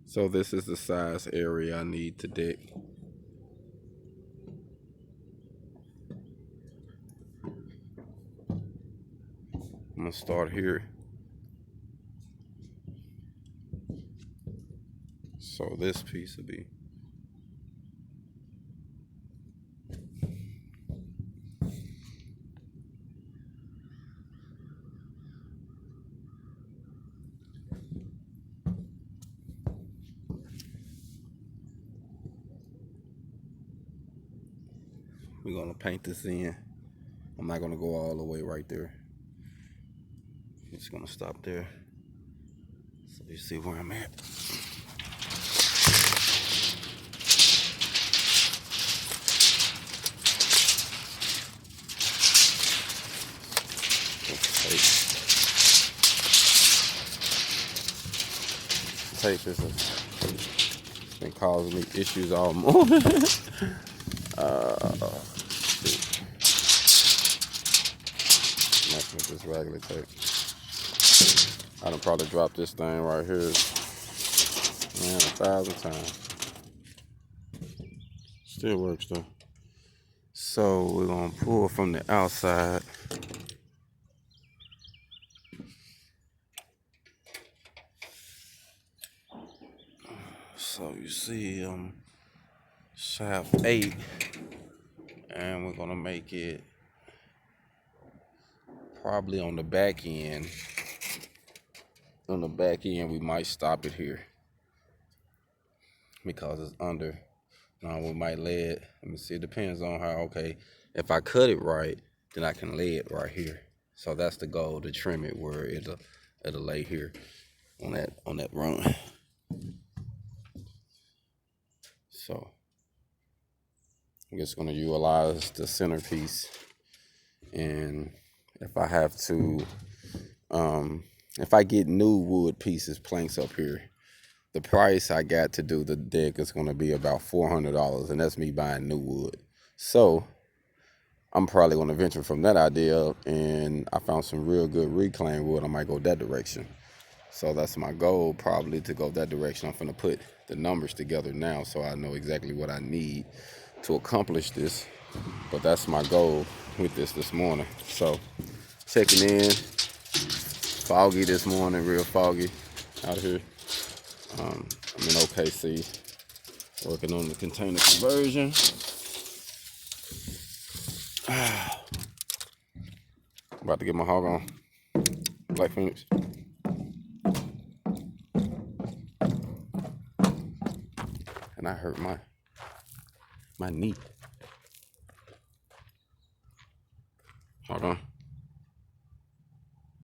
So this is the size area I need to deck. I'm gonna start here. So this piece will be we're gonna paint this in. I'm not gonna go all the way right there. I'm just gonna stop there. So you see where I'm at. Tape is been causing me issues all morning. Messing with this regular tape. I done probably dropped this thing right here, man, 1,000 times. Still works though. So we're gonna pull from the outside. So you see shaft 8, and we're gonna make it probably on the back end. On the back end, we might stop it here because it's under. Now we might lay it. Let me see. It depends on how. Okay, if I cut it right, then I can lay it right here. So that's the goal, to trim it where it'll lay here on that run. So I'm just gonna utilize the centerpiece, and if I have to, if I get new wood pieces, planks up here, the price I got to do the deck is gonna be about $400, and that's me buying new wood. So I'm probably gonna venture from that idea, and I found some real good reclaimed wood. I might go that direction. So that's my goal, probably to go that direction. I'm gonna put the numbers together now so I know exactly what I need to accomplish this. But that's my goal with this morning. So checking in, foggy this morning, real foggy out here. I'm in OKC, working on the container conversion. About to get my hog on. Black Phoenix. And I hurt my knee. Hold on.